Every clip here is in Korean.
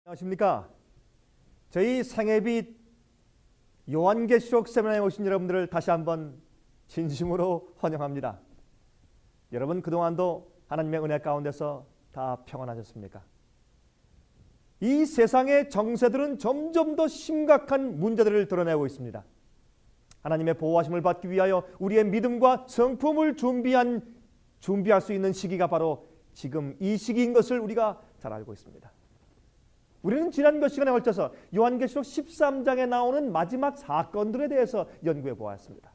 안녕하십니까? 저희 생애빛 요한계시록 세미나에 오신 여러분들을 다시 한번 진심으로 환영합니다. 여러분 그동안도 하나님의 은혜 가운데서 다 평안하셨습니까? 이 세상의 정세들은 점점 더 심각한 문제들을 드러내고 있습니다. 하나님의 보호하심을 받기 위하여 우리의 믿음과 성품을 준비할 수 있는 시기가 바로 지금 이 시기인 것을 우리가 잘 알고 있습니다. 우리는 지난 몇 시간에 걸쳐서 요한계시록 13장에 나오는 마지막 사건들에 대해서 연구해 보았습니다.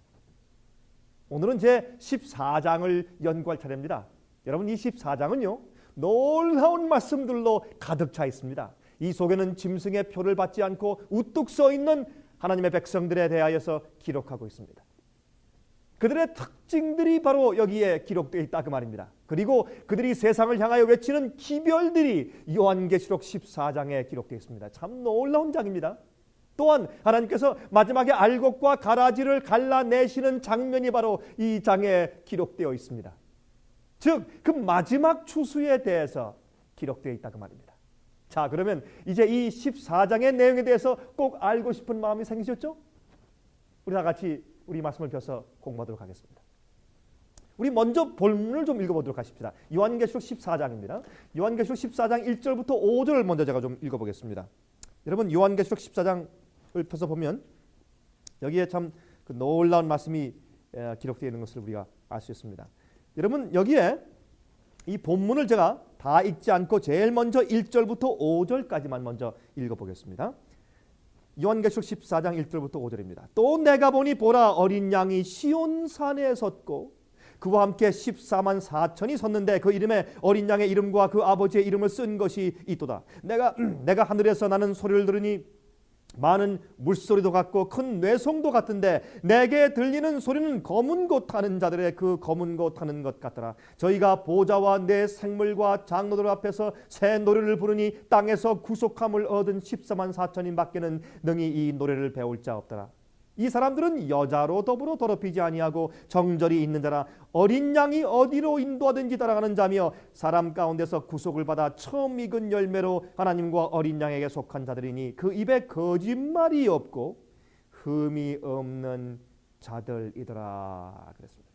오늘은 제 14장을 연구할 차례입니다. 여러분 이 14장은요 놀라운 말씀들로 가득 차 있습니다. 이 속에는 짐승의 표를 받지 않고 우뚝 서 있는 하나님의 백성들에 대하여서 기록하고 있습니다. 그들의 특징들이 바로 여기에 기록되어 있다 그 말입니다. 그리고 그들이 세상을 향하여 외치는 기별들이 요한계시록 14장에 기록되어 있습니다. 참 놀라운 장입니다. 또한 하나님께서 마지막에 알곡과 가라지를 갈라내시는 장면이 바로 이 장에 기록되어 있습니다. 즉 그 마지막 추수에 대해서 기록되어 있다 그 말입니다. 자, 그러면 이제 이 14장의 내용에 대해서 꼭 알고 싶은 마음이 생기셨죠? 우리 다 같이 우리 말씀을 펴서 공부하도록 하겠습니다. 우리 먼저 본문을 좀 읽어보도록 하십시다. 요한계시록 14장입니다. 요한계시록 14장 1절부터 5절을 먼저 제가 좀 읽어보겠습니다. 여러분 요한계시록 14장을 펴서 보면 여기에 참 그 놀라운 말씀이 기록되어 있는 것을 우리가 알 수 있습니다. 여러분 여기에 이 본문을 제가 다 읽지 않고 제일 먼저 1절부터 5절까지만 먼저 읽어보겠습니다. 요한계시록 14장 1절부터 5절입니다. 또 내가 보니 보라 어린 양이 시온산에 섰고 그와 함께 14만 4천이 섰는데 그 이름에 어린 양의 이름과 그 아버지의 이름을 쓴 것이 있도다. 내가 하늘에서 나는 소리를 들으니 많은 물소리도 같고 큰 뇌성도 같은데 내게 들리는 소리는 검은 고 타는 자들의 그 검은 고 타는 것 같더라. 저희가 보좌와 내 생물과 장로들 앞에서 새 노래를 부르니 땅에서 구속함을 얻은 14만 4천인 밖에는 능히 이 노래를 배울 자 없더라. 이 사람들은 여자로 더불어 더럽히지 아니하고 정절이 있는 자라 어린 양이 어디로 인도하든지 따라가는 자며 사람 가운데서 구속을 받아 처음 익은 열매로 하나님과 어린 양에게 속한 자들이니 그 입에 거짓말이 없고 흠이 없는 자들이더라 그랬습니다.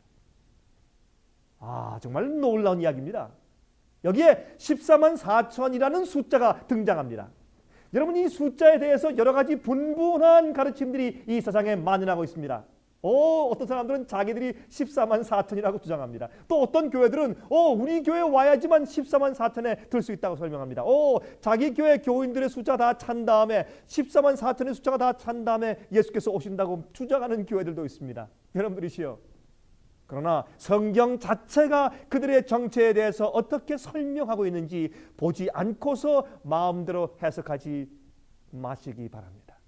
정말 놀라운 이야기입니다. 여기에 14만 4천이라는 숫자가 등장합니다. 여러분 이 숫자에 대해서 여러 가지 분분한 가르침들이 이 세상에 만연하고 있습니다. 어떤 사람들은 자기들이 14만 4천이라고 주장합니다. 또 어떤 교회들은 우리 교회 와야지만 14만 4천에 들 수 있다고 설명합니다. 자기 교회 교인들의 숫자 다 찬 다음에 14만 4천의 숫자가 다 찬 다음에 예수께서 오신다고 주장하는 교회들도 있습니다. 여러분들이시여, 그러나 성경 자체가 그들의 정체에 대해서 어떻게 설명하고 있는지 보지 않고서 마음대로 해석하지 마시기 바랍니다.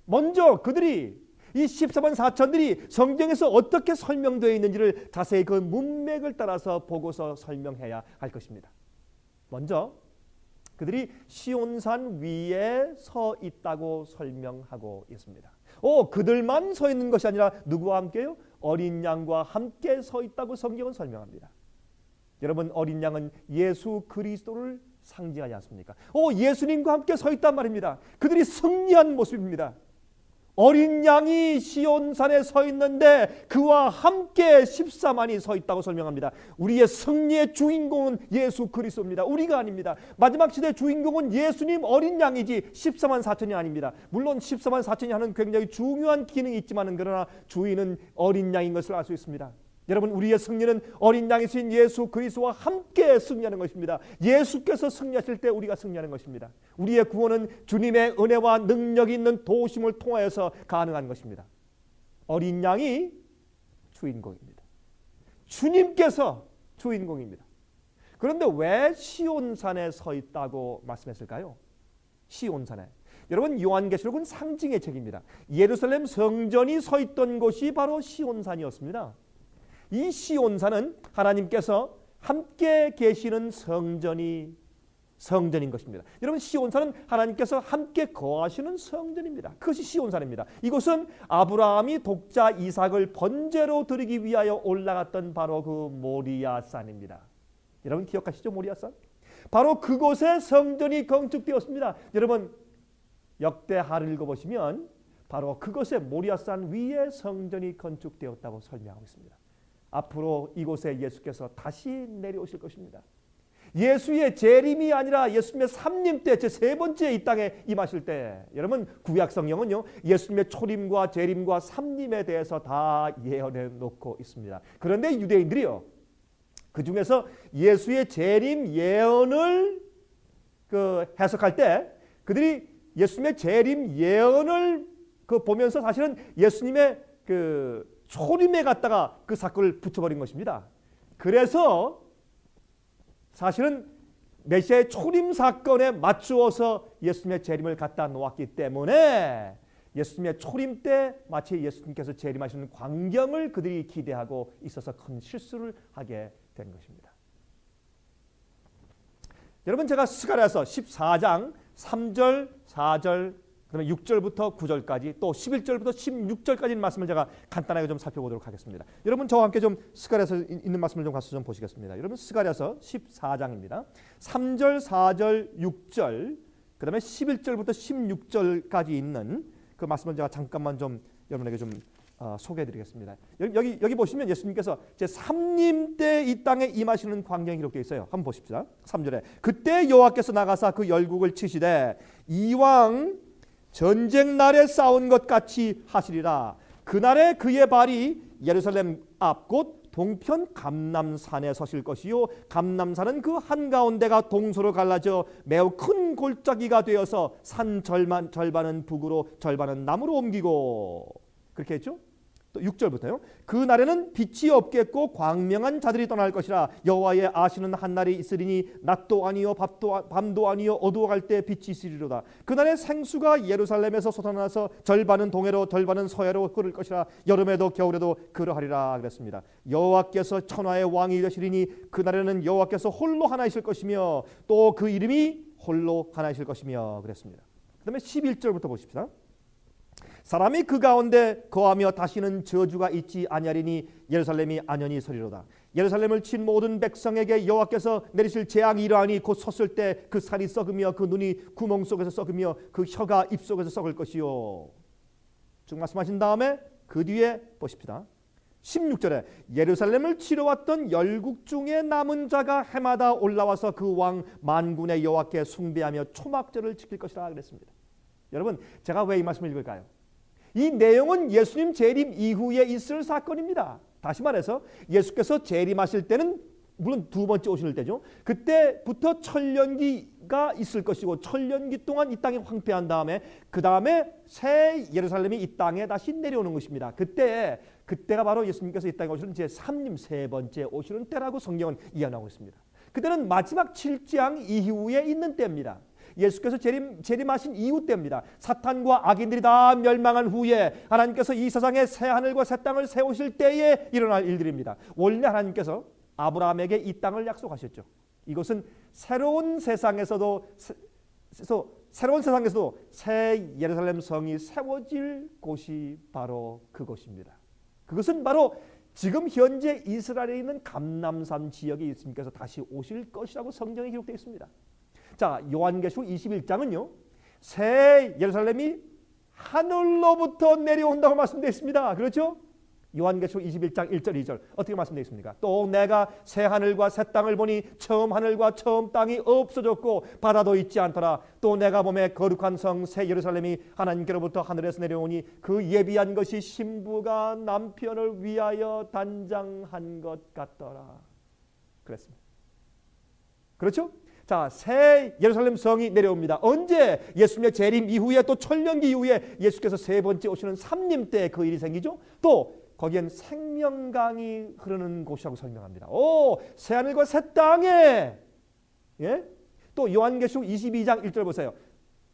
먼저 그들이 이 14만 4천들이 성경에서 어떻게 설명되어 있는지를 자세히 그 문맥을 따라서 보고서 설명해야 할 것입니다. 먼저 그들이 시온산 위에 서 있다고 설명하고 있습니다. 그들만 서 있는 것이 아니라 누구와 함께요? 어린 양과 함께 서 있다고 성경은 설명합니다. 여러분 어린 양은 예수 그리스도를 상징하지 않습니까? 예수님과 함께 서 있단 말입니다. 그들이 승리한 모습입니다. 어린 양이 시온산에 서 있는데 그와 함께 14만이 서 있다고 설명합니다. 우리의 승리의 주인공은 예수 그리스도입니다. 우리가 아닙니다. 마지막 시대의 주인공은 예수님 어린 양이지 14만 4천이 아닙니다. 물론 14만 4천이 하는 굉장히 중요한 기능이 있지만 그러나 주인은 어린 양인 것을 알 수 있습니다. 여러분 우리의 승리는 어린 양이신 예수 그리스도와 함께 승리하는 것입니다. 예수께서 승리하실 때 우리가 승리하는 것입니다. 우리의 구원은 주님의 은혜와 능력이 있는 도우심을 통하여서 가능한 것입니다. 어린 양이 주인공입니다. 주님께서 주인공입니다. 그런데 왜 시온산에 서 있다고 말씀했을까요? 시온산에. 여러분 요한계시록은 상징의 책입니다. 예루살렘 성전이 서 있던 곳이 바로 시온산이었습니다. 이 시온산은 하나님께서 함께 계시는 성전인 것입니다. 여러분 시온산은 하나님께서 함께 거하시는 성전입니다. 그것이 시온산입니다. 이곳은 아브라함이 독자 이삭을 번제로 드리기 위하여 올라갔던 바로 그 모리아산입니다. 여러분 기억하시죠? 모리아산? 바로 그곳에 성전이 건축되었습니다. 여러분 역대하를 읽어보시면 바로 그곳에 모리아산 위에 성전이 건축되었다고 설명하고 있습니다. 앞으로 이곳에 예수께서 다시 내려오실 것입니다. 예수의 재림이 아니라 예수님의 삼림 때, 제 세 번째 이 땅에 임하실 때, 여러분 구약 성경은요 예수님의 초림과 재림과 삼림에 대해서 다 예언해 놓고 있습니다. 그런데 유대인들이요 그 중에서 예수의 재림 예언을 해석할 때 그들이 예수님의 재림 예언을 보면서 사실은 예수님의 초림에 갖다가 그 사건을 붙여버린 것입니다. 그래서 사실은 메시아의 초림 사건에 맞추어서 예수님의 재림을 갖다 놓았기 때문에 예수님의 초림 때 마치 예수님께서 재림하시는 광경을 그들이 기대하고 있어서 큰 실수를 하게 된 것입니다. 여러분 제가 스가랴서 14장 3절, 4절, 그다음에 6절부터 9절까지 또 11절부터 16절까지 말씀을 제가 간단하게 좀 살펴보도록 하겠습니다. 여러분 저와 함께 좀 스가랴서 있는 말씀을 좀 가서 좀 보시겠습니다. 여러분 스가랴서 14장입니다. 3절, 4절, 6절, 그다음에 11절부터 16절까지 있는 그 말씀을 제가 잠깐만 좀 여러분에게 좀 소개해드리겠습니다. 여기 보시면 예수님께서 제 삼림 때 이 땅에 임하시는 광경이 기록되어 있어요. 한번 보십시다. 3절에 그때 여호와께서 나가사 그 열국을 치시되 이왕 전쟁 날에 싸운 것 같이 하시리라. 그날에 그의 발이 예루살렘 앞 곧 동편 감람산에 서실 것이요 감람산은 그 한가운데가 동서로 갈라져 매우 큰 골짜기가 되어서 산 절반은 북으로 절반은 남으로 옮기고 그렇게 했죠. 또 6절부터요. 그 날에는 빛이 없겠고 광명한 자들이 떠날 것이라. 여호와의 아시는 한 날이 있으리니 낮도 아니요 밤도 아니요 어두워갈 때 빛이 있으리로다. 그날에 생수가 예루살렘에서 솟아나서 절반은 동해로 절반은 서해로 흐를 것이라. 여름에도 겨울에도 그러하리라 그랬습니다. 여호와께서 천하의 왕이 되시리니 그날에는 여호와께서 홀로 하나이실 것이며 또 그 이름이 홀로 하나이실 것이며 그랬습니다. 그 다음에 11절부터 보십시다. 사람이 그 가운데 거하며 다시는 저주가 있지 아니하리니 예루살렘이 안연히 서리로다. 예루살렘을 친 모든 백성에게 여호와께서 내리실 재앙이 이러하니 곧 섰을 때 그 살이 썩으며 그 눈이 구멍 속에서 썩으며 그 혀가 입 속에서 썩을 것이요. 쭉 말씀하신 다음에 그 뒤에 보십시다. 16절에 예루살렘을 치러 왔던 열국 중에 남은 자가 해마다 올라와서 그 왕 만군의 여호와께 숭배하며 초막절을 지킬 것이라 그랬습니다. 여러분 제가 왜 이 말씀을 읽을까요? 이 내용은 예수님 재림 이후에 있을 사건입니다. 다시 말해서 예수께서 재림하실 때는 물론 두 번째 오실 때죠. 그때부터 천년기가 있을 것이고 천년기 동안 이 땅이 황폐한 다음에 그 다음에 새 예루살렘이 이 땅에 다시 내려오는 것입니다. 그때가 바로 예수님께서 이 땅에 오시는 제 3님 세 번째 오시는 때라고 성경은 예언하고 있습니다. 그때는 마지막 7장 이후에 있는 때입니다. 예수께서 재림하신 이후 때입니다. 사탄과 악인들이 다 멸망한 후에 하나님께서 이 세상에 새 하늘과 새 땅을 세우실 때에 일어날 일들입니다. 원래 하나님께서 아브라함에게 이 땅을 약속하셨죠. 이것은 새로운 세상에서도 새 예루살렘 성이 세워질 곳이 바로 그곳입니다. 그것은 바로 지금 현재 이스라엘에 있는 감람산 지역에 예수님께서 다시 오실 것이라고 성경에 기록되어 있습니다. 자, 요한계시록 21장은요. 새 예루살렘이 하늘로부터 내려온다고 말씀되어 있습니다. 그렇죠? 요한계시록 21장 1절 2절 어떻게 말씀되어 있습니까? 또 내가 새 하늘과 새 땅을 보니 처음 하늘과 처음 땅이 없어졌고 바다도 있지 않더라. 또 내가 보매 거룩한 성 새 예루살렘이 하나님께로부터 하늘에서 내려오니 그 예비한 것이 신부가 남편을 위하여 단장한 것 같더라. 그랬습니다. 그렇죠? 자, 새 예루살렘 성이 내려옵니다. 언제? 예수님의 재림 이후에 또 천년기 이후에 예수께서 세 번째 오시는 삼림 때 그 일이 생기죠. 또 거기엔 생명강이 흐르는 곳이라고 설명합니다. 새하늘과 새 땅에 또 요한계시록 22장 1절 보세요.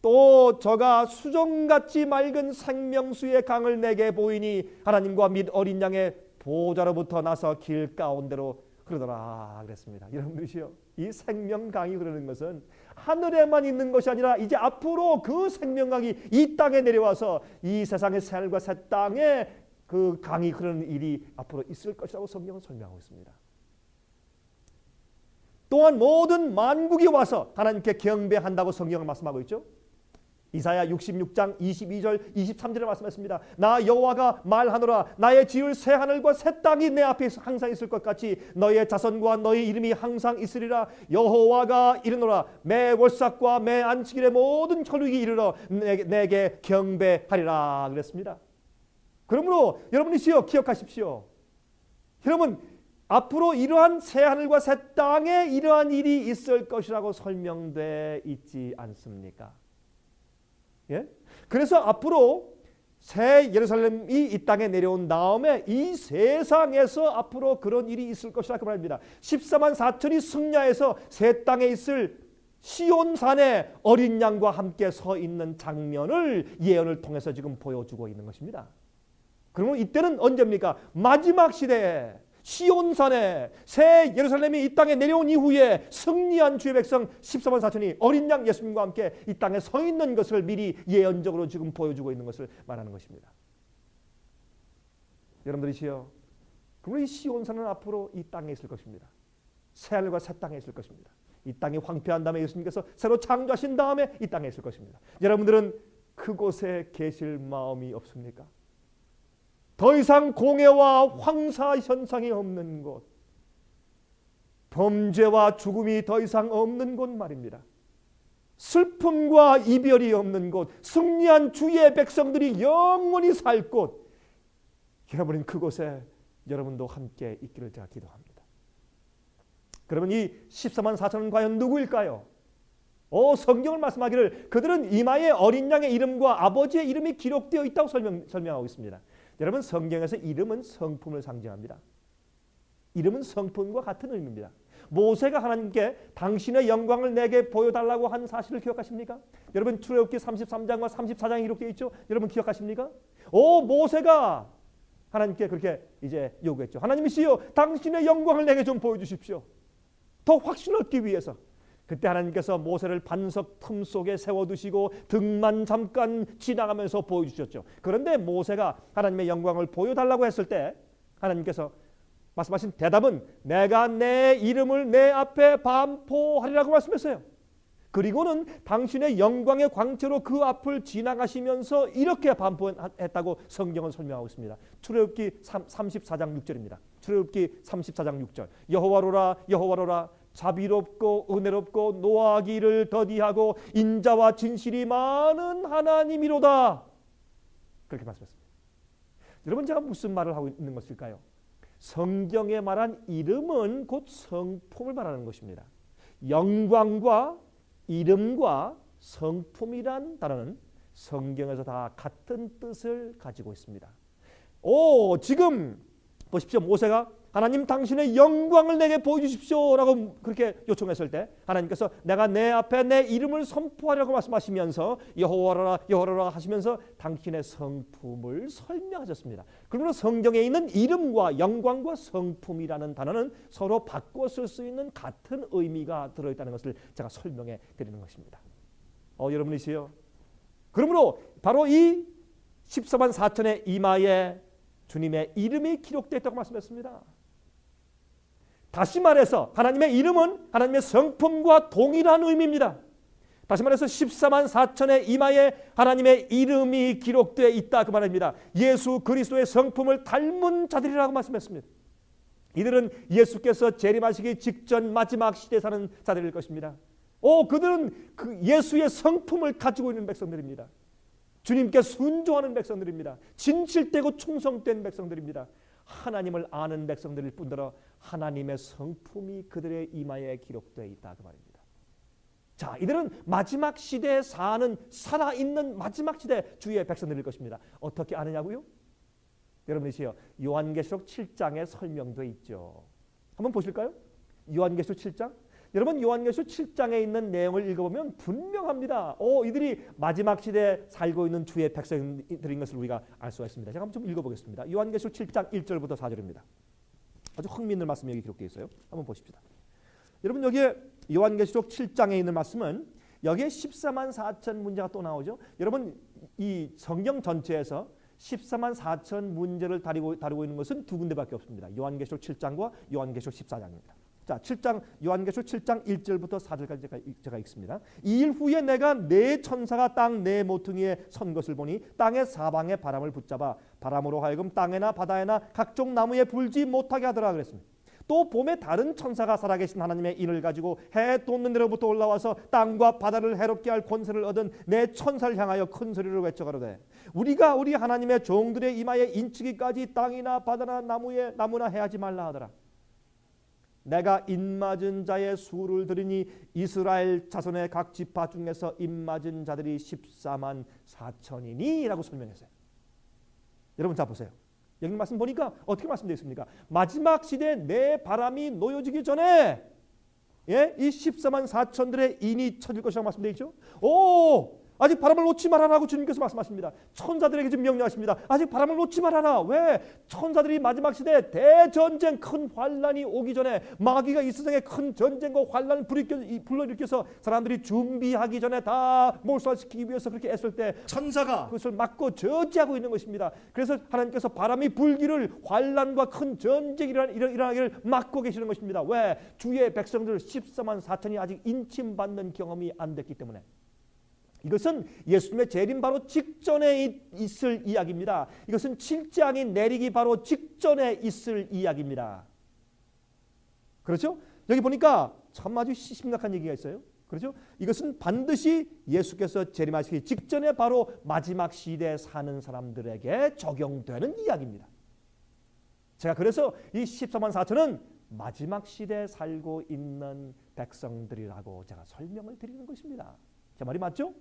또 저가 수정같이 맑은 생명수의 강을 내게 보이니 하나님과 및 어린 양의 보좌로부터 나서 길 가운데로 흐르더라 그랬습니다. 여러분들이요, 이 생명강이 흐르는 것은 하늘에만 있는 것이 아니라 이제 앞으로 그 생명강이 이 땅에 내려와서 이 세상의 새하늘과 새 땅에 그 강이 흐르는 일이 앞으로 있을 것이라고 성경은 설명하고 있습니다. 또한 모든 만국이 와서 하나님께 경배한다고 성경을 말씀하고 있죠. 이사야 66장 22절 23절에 말씀했습니다. 나 여호와가 말하노라. 나의 지을 새 하늘과 새 땅이 내 앞에 항상 있을 것 같이 너의 자손과 너의 이름이 항상 있으리라. 여호와가 이르노라. 매 월삭과 매 안식일의 모든 혈육이 이르러 내게 경배하리라 그랬습니다. 그러므로 여러분이시여 기억하십시오. 여러분 앞으로 이러한 새 하늘과 새 땅에 이러한 일이 있을 것이라고 설명돼 있지 않습니까? 예? 그래서 앞으로 새 예루살렘이 이 땅에 내려온 다음에 이 세상에서 앞으로 그런 일이 있을 것이라고 말합니다. 14만 4천이 승려해서 새 땅에 있을 시온산에 어린 양과 함께 서 있는 장면을 예언을 통해서 지금 보여주고 있는 것입니다. 그러면 이때는 언제입니까? 마지막 시대에 시온산에 새 예루살렘이 이 땅에 내려온 이후에 승리한 주의 백성 14만 4천이 어린 양 예수님과 함께 이 땅에 서 있는 것을 미리 예언적으로 지금 보여주고 있는 것을 말하는 것입니다. 여러분들이시여, 그러면 이 시온산은 앞으로 이 땅에 있을 것입니다. 새 하늘과 새 땅에 있을 것입니다. 이 땅이 황폐한 다음에 예수님께서 새로 창조하신 다음에 이 땅에 있을 것입니다. 여러분들은 그곳에 계실 마음이 없습니까? 더 이상 공해와 황사 현상이 없는 곳, 범죄와 죽음이 더 이상 없는 곳 말입니다. 슬픔과 이별이 없는 곳, 승리한 주의 백성들이 영원히 살 곳, 여러분은 그곳에 여러분도 함께 있기를 제가 기도합니다. 그러면 이 14만 4천은 과연 누구일까요? 성경을 말씀하기를 그들은 이마에 어린 양의 이름과 아버지의 이름이 기록되어 있다고 설명하고 있습니다. 여러분 성경에서 이름은 성품을 상징합니다. 이름은 성품과 같은 의미입니다. 모세가 하나님께 당신의 영광을 내게 보여달라고 한 사실을 기억하십니까? 여러분 출애굽기 33장과 34장에 기록되어 있죠. 여러분 기억하십니까? 모세가 하나님께 그렇게 이제 요구했죠. 하나님이시여 당신의 영광을 내게 좀 보여주십시오. 더 확신 얻기 위해서. 그때 하나님께서 모세를 반석 틈 속에 세워두시고 등만 잠깐 지나가면서 보여주셨죠. 그런데 모세가 하나님의 영광을 보여달라고 했을 때 하나님께서 말씀하신 대답은 내가 내 이름을 내 앞에 반포하리라고 말씀했어요. 그리고는 당신의 영광의 광채로 그 앞을 지나가시면서 이렇게 반포했다고 성경은 설명하고 있습니다. 출애굽기 34장 6절입니다. 출애굽기 34장 6절. 여호와로라 여호와로라 자비롭고 은혜롭고 노하기를 더디하고 인자와 진실이 많은 하나님이로다. 그렇게 말씀했습니다. 여러분 제가 무슨 말을 하고 있는 것일까요? 성경에 말한 이름은 곧 성품을 말하는 것입니다. 영광과 이름과 성품이란 단어는 성경에서 다 같은 뜻을 가지고 있습니다. 지금 보십시오. 모세가 하나님 당신의 영광을 내게 보여주십시오 라고 그렇게 요청했을 때 하나님께서 내가 내 앞에 내 이름을 선포하려고 말씀하시면서 여호와라 여호와라 하시면서 당신의 성품을 설명하셨습니다. 그러므로 성경에 있는 이름과 영광과 성품이라는 단어는 서로 바꿔 쓸 수 있는 같은 의미가 들어있다는 것을 제가 설명해 드리는 것입니다. 여러분이시여, 그러므로 바로 이 14만 4천의 이마에 주님의 이름이 기록되어 있다고 말씀했습니다. 다시 말해서 하나님의 이름은 하나님의 성품과 동일한 의미입니다. 다시 말해서 14만 4천의 이마에 하나님의 이름이 기록되어 있다 그 말입니다. 예수 그리스도의 성품을 닮은 자들이라고 말씀했습니다. 이들은 예수께서 재림하시기 직전 마지막 시대에 사는 자들일 것입니다. 그들은 그 예수의 성품을 가지고 있는 백성들입니다. 주님께 순종하는 백성들입니다. 진실되고 충성된 백성들입니다. 하나님을 아는 백성들일 뿐더러 하나님의 성품이 그들의 이마에 기록되어 있다 그 말입니다. 자, 이들은 마지막 시대에 사는 살아있는 마지막 시대 주의 백성들일 것입니다. 어떻게 아느냐고요? 여러분이시여, 요한계시록 7장에 설명되어 있죠. 한번 보실까요? 요한계시록 7장. 여러분 요한계시록 7장에 있는 내용을 읽어보면 분명합니다. 이들이 마지막 시대에 살고 있는 주의 백성들인 것을 우리가 알 수가 있습니다. 제가 한번 좀 읽어보겠습니다. 요한계시록 7장 1절부터 4절입니다. 아주 흥미있는 말씀이 여기 기록되어 있어요. 한번 보십시다. 여러분 여기에 요한계시록 7장에 있는 말씀은 여기에 14만 4천 문제가 또 나오죠. 여러분 이 성경 전체에서 14만 4천 문제를 다루고 있는 것은 두 군데밖에 없습니다. 요한계시록 7장과 요한계시록 14장입니다. 자, 7장 요한계시록 7장 1절부터 4절까지 제가 읽습니다. 이 일 후에 내가 네 천사가 땅 네 모퉁이에 선 것을 보니 땅의 사방에 바람을 붙잡아 바람으로 하여금 땅에나 바다에나 각종 나무에 불지 못하게 하더라 그랬습니다. 또 봄에 다른 천사가 살아계신 하나님의 인을 가지고 해 돋는 데로부터 올라와서 땅과 바다를 해롭게 할 권세를 얻은 네 천사를 향하여 큰 소리로 외쳐가로되 우리가 우리 하나님의 종들의 이마에 인치기까지 땅이나 바다나 나무나 해하지 말라 하더라. 내가 입맞은 자의 수를 들으니 이스라엘 자손의 각 지파 중에서 입맞은 자들이 14만 4천이니 라고 설명했어요. 여러분 자 보세요. 여기 말씀 보니까 어떻게 말씀되어 있습니까? 마지막 시대에 내 바람이 놓여지기 전에 이 14만 4천들의 인이 쳐질 것이라고 말씀되어 있죠. 아직 바람을 놓지 말아라고 주님께서 말씀하십니다. 천사들에게 지금 명령하십니다. 아직 바람을 놓지 말아라. 왜? 천사들이 마지막 시대에 대전쟁 큰 환란이 오기 전에 마귀가 이 세상에 큰 전쟁과 환란을 불러일으켜서 사람들이 준비하기 전에 다 몰살시키기 위해서 그렇게 애쓸 때 천사가 그것을 막고 저지하고 있는 것입니다. 그래서 하나님께서 바람이 불기를 환란과 큰 전쟁이 일어나기를 막고 계시는 것입니다. 왜? 주의 백성들 14만 4천이 아직 인침받는 경험이 안 됐기 때문에. 이것은 예수님의 재림 바로 직전에 있을 이야기입니다. 이것은 7장이 내리기 바로 직전에 있을 이야기입니다. 그렇죠? 여기 보니까 참 아주 심각한 얘기가 있어요. 그렇죠? 이것은 반드시 예수께서 재림하시기 직전에 바로 마지막 시대에 사는 사람들에게 적용되는 이야기입니다. 제가 그래서 이 14만 4천은 마지막 시대에 살고 있는 백성들이라고 제가 설명을 드리는 것입니다. 제 말이 맞죠?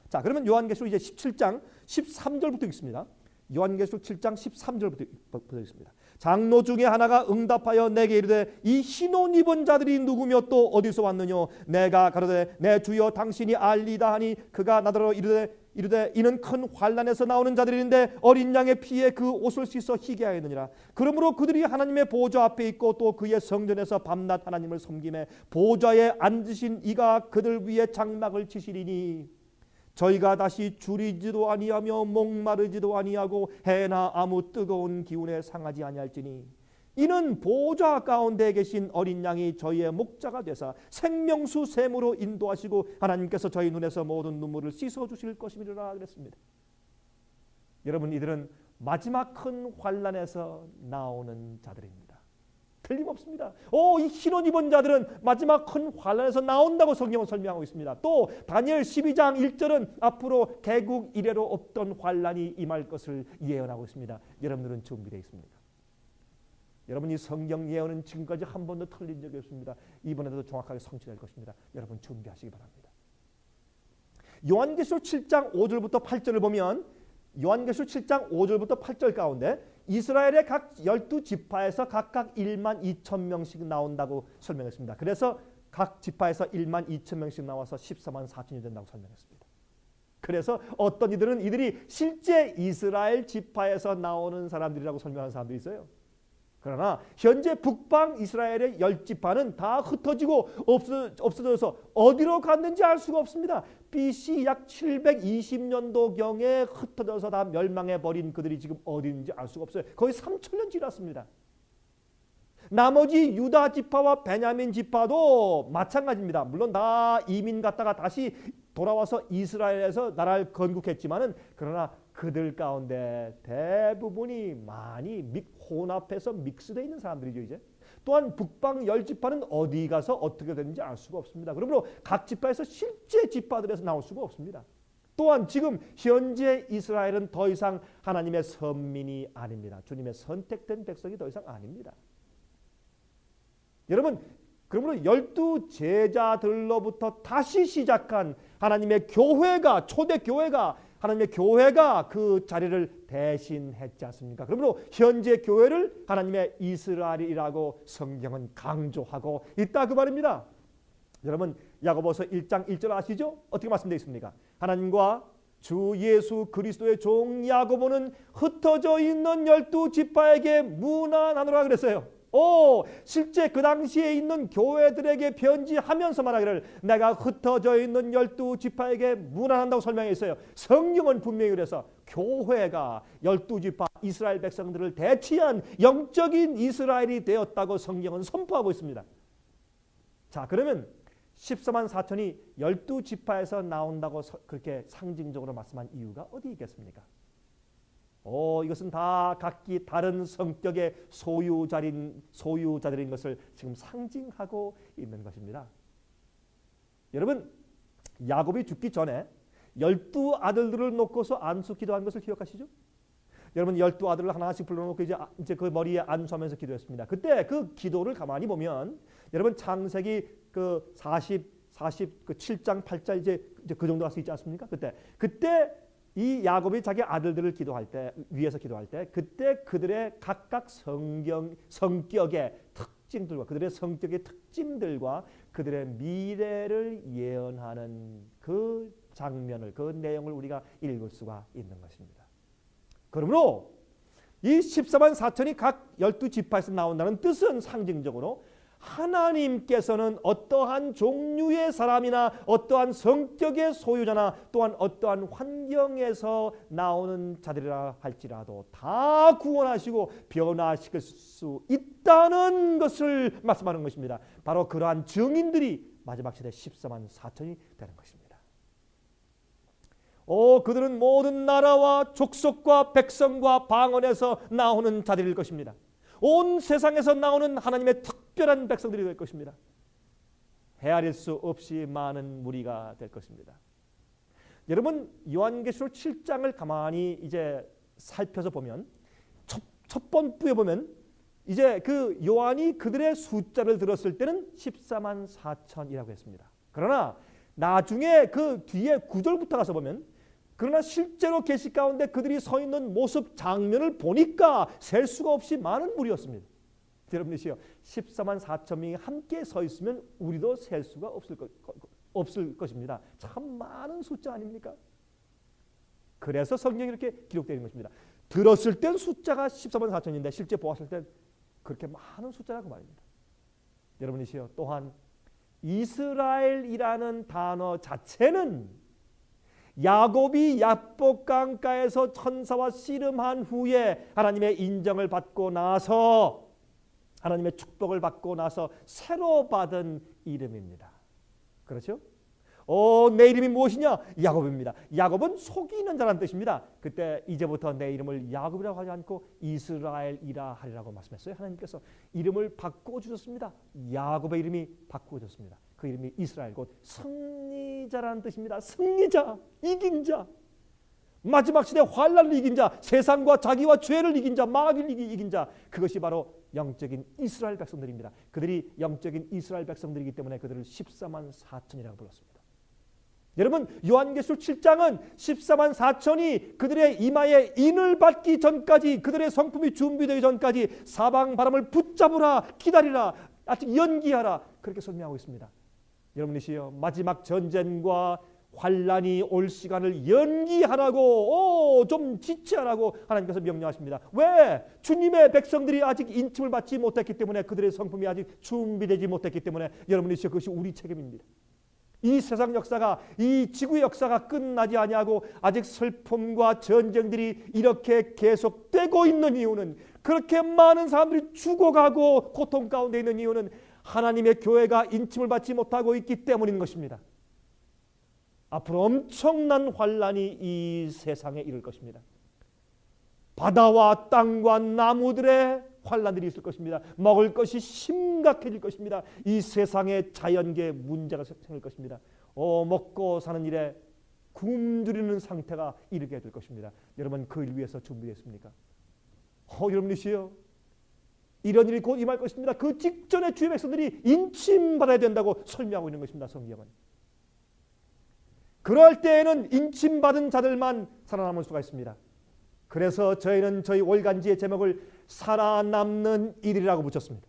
자, 그러면 요한계시록 이제 17장 13절부터 읽습니다. 요한계시록 7장 13절부터 읽습니다. 장로 중에 하나가 응답하여 내게 이르되 이 흰 옷 입은 자들이 누구며 또 어디서 왔느뇨? 내가 가로되 내 주여 당신이 알리다 하니 그가 나더러 이르되 이는 큰 환난에서 나오는 자들인데 어린 양의 피에 그 옷을 씻어 희게 하였느니라. 그러므로 그들이 하나님의 보좌 앞에 있고 또 그의 성전에서 밤낮 하나님을 섬기매 보좌에 앉으신 이가 그들 위에 장막을 치시리니 저희가 다시 줄이지도 아니하며 목마르지도 아니하고 해나 아무 뜨거운 기운에 상하지 아니할지니 이는 보좌 가운데 계신 어린 양이 저희의 목자가 되사 생명수 샘으로 인도하시고 하나님께서 저희 눈에서 모든 눈물을 씻어주실 것이니라 그랬습니다. 여러분, 이들은 마지막 큰 환난에서 나오는 자들입니다. 틀림없습니다. 이 흰 옷 입은 자들은 마지막 큰 환난에서 나온다고 성경은 설명하고 있습니다. 또 다니엘 12장 1절은 앞으로 개국 이래로 없던 환난이 임할 것을 예언하고 있습니다. 여러분들은 준비되어 있습니까? 여러분, 이 성경 예언은 지금까지 한 번도 틀린 적이 없습니다. 이번에도 정확하게 성취될 것입니다. 여러분 준비하시기 바랍니다. 요한계시록 7장 5절부터 8절을 보면 요한계시록 7장 5절부터 8절 가운데 이스라엘의 각 12지파에서 각각 1만 2천 명씩 나온다고 설명했습니다. 그래서 각 지파에서 1만 2천 명씩 나와서 14만 4천이 된다고 설명했습니다. 그래서 어떤 이들이 실제 이스라엘 지파에서 나오는 사람들이라고 설명하는 사람들이 있어요. 그러나 현재 북방 이스라엘의 10지파는 다 흩어지고 없어져서 어디로 갔는지 알 수가 없습니다. BC 약 720년도경에 흩어져서 다 멸망해버린 그들이 지금 어디 있는지 알 수가 없어요. 거의 3,000년 지났습니다. 나머지 유다 지파와 베냐민 지파도 마찬가지입니다. 물론 다 이민 갔다가 다시 돌아와서 이스라엘에서 나라를 건국했지만은 그러나 그들 가운데 대부분이 많이 혼합해서 믹스되어 있는 사람들이죠. 이제 또한 북방 10지파는 어디 가서 어떻게 됐는지 알 수가 없습니다. 그러므로 각 지파에서 실제 지파들에서 나올 수가 없습니다. 또한 지금 현재 이스라엘은 더 이상 하나님의 선민이 아닙니다. 주님의 선택된 백성이 더 이상 아닙니다. 여러분, 그러므로 12 제자들로부터 다시 시작한 하나님의 교회가, 초대 교회가, 하나님의 교회가 그 자리를 대신했지 않습니까? 그러므로 현재 교회를 하나님의 이스라엘이라고 성경은 강조하고 있다 그 말입니다. 여러분, 야고보서 1장 1절 아시죠? 어떻게 말씀되어 있습니까? 하나님과 주 예수 그리스도의 종 야고보는 흩어져 있는 12지파에게 문안하노라 그랬어요. 실제 그 당시에 있는 교회들에게 편지하면서 말하기를 내가 흩어져 있는 12지파에게 문안한다고 설명했어요. 성경은 분명히 그래서 교회가 12지파 이스라엘 백성들을 대치한 영적인 이스라엘이 되었다고 성경은 선포하고 있습니다. 자, 그러면 14만 4천이 12지파에서 나온다고 그렇게 상징적으로 말씀한 이유가 어디 있겠습니까? 이것은 다 각기 다른 성격의 소유자들인 것을 지금 상징하고 있는 것입니다. 여러분, 야곱이 죽기 전에 12아들들을 놓고서 안수 기도한 것을 기억하시죠? 여러분, 12아들을 하나씩 불러놓고 이제 그 머리에 안수하면서 기도했습니다. 그때 그 기도를 가만히 보면 여러분, 창세기 그 7장 8장 이제 그 정도 갈 수 있지 않습니까? 그때 이 야곱이 자기 아들들을 위해서 기도할 때 그때 그들의 각각 성격의 특징들과 그들의 성격의 특징들과 그들의 미래를 예언하는 그 장면을, 그 내용을 우리가 읽을 수가 있는 것입니다. 그러므로 이 14만 4천이 각 12지파에서 나온다는 뜻은 상징적으로 하나님께서는 어떠한 종류의 사람이나 어떠한 성격의 소유자나 또한 어떠한 환경에서 나오는 자들이라 할지라도 다 구원하시고 변화시킬 수 있다는 것을 말씀하는 것입니다. 바로 그러한 증인들이 마지막 시대 14만 4천이 되는 것입니다. 그들은 모든 나라와 족속과 백성과 방언에서 나오는 자들일 것입니다. 온 세상에서 나오는 하나님의 특별한 백성들이 될 것입니다. 헤아릴 수 없이 많은 무리가 될 것입니다. 여러분, 요한계시록 7장을 가만히 이제 살펴서 보면 첫 번부에 보면 이제 그 요한이 그들의 숫자를 들었을 때는 14만 4천이라고 했습니다. 그러나 나중에 그 뒤에 9절부터 가서 보면 그러나 실제로 계시 가운데 그들이 서 있는 모습 장면을 보니까 셀 수가 없이 많은 무리였습니다. 여러분이시여, 14만 4천 명이 함께 서 있으면 우리도 셀 수가 없을 것입니다. 참 많은 숫자 아닙니까? 그래서 성경이 이렇게 기록되어 있는 것입니다. 들었을 땐 숫자가 14만 4천인데 실제 보았을 땐 그렇게 많은 숫자라고 말입니다. 여러분이시여, 또한 이스라엘이라는 단어 자체는 야곱이 야복강가에서 천사와 씨름한 후에 하나님의 인정을 받고 나서 하나님의 축복을 받고 나서 새로 받은 이름입니다. 그렇죠? 내 이름이 무엇이냐? 야곱입니다. 야곱은 속이는 자라는 뜻입니다. 그때 이제부터 내 이름을 야곱이라고 하지 않고 이스라엘이라 하리라고 말씀했어요. 하나님께서 이름을 바꿔주셨습니다. 야곱의 이름이 바꿔졌습니다. 그 이름이 이스라엘, 곧 승리자라는 뜻입니다. 승리자, 이긴 자, 마지막 시대 환난을 이긴 자, 세상과 자기와 죄를 이긴 자, 마귀를 이긴 자, 그것이 바로 영적인 이스라엘 백성들입니다. 그들이 영적인 이스라엘 백성들이기 때문에 그들을 14만 4천이라고 불렀습니다. 여러분, 요한계시록 7장은 14만 4천이 그들의 이마에 인을 받기 전까지, 그들의 성품이 준비되기 전까지 사방 바람을 붙잡으라, 기다리라, 아직 연기하라, 그렇게 설명하고 있습니다. 여러분이시여, 마지막 전쟁과 환란이 올 시간을 연기하라고, 좀 지체하라고 하나님께서 명령하십니다. 왜? 주님의 백성들이 아직 인침을 받지 못했기 때문에, 그들의 성품이 아직 준비되지 못했기 때문에 여러분이시여, 그것이 우리 책임입니다. 이 세상 역사가, 이 지구의 역사가 끝나지 아니하고 아직 슬픔과 전쟁들이 이렇게 계속되고 있는 이유는, 그렇게 많은 사람들이 죽어가고 고통 가운데 있는 이유는 하나님의 교회가 인침을 받지 못하고 있기 때문인 것입니다. 앞으로 엄청난 환란이 이 세상에 이를 것입니다. 바다와 땅과 나무들의 환란들이 있을 것입니다. 먹을 것이 심각해질 것입니다. 이 세상에 자연계에 문제가 생길 것입니다. 먹고 사는 일에 굶주리는 상태가 이르게 될 것입니다. 여러분, 그 일 위해서 준비됐습니까? 여러분이시여, 이런 일이 곧 임할 것입니다. 그 직전에 주의 백성들이 인침받아야 된다고 설명하고 있는 것입니다. 성경은. 그럴 때에는 인침받은 자들만 살아남을 수가 있습니다. 그래서 저희는 저희 월간지의 제목을 살아남는 일이라고 붙였습니다.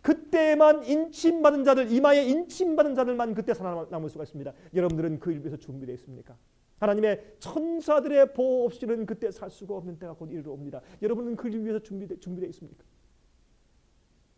그때만 인침받은 자들, 이마에 인침받은 자들만 그때 살아남을 수가 있습니다. 여러분들은 그 일 위해서 준비되어 있습니까? 하나님의 천사들의 보호 없이는 그때 살 수가 없는 때가 곧 이르러 옵니다. 여러분은 그 일 위해서 준비되어 있습니까?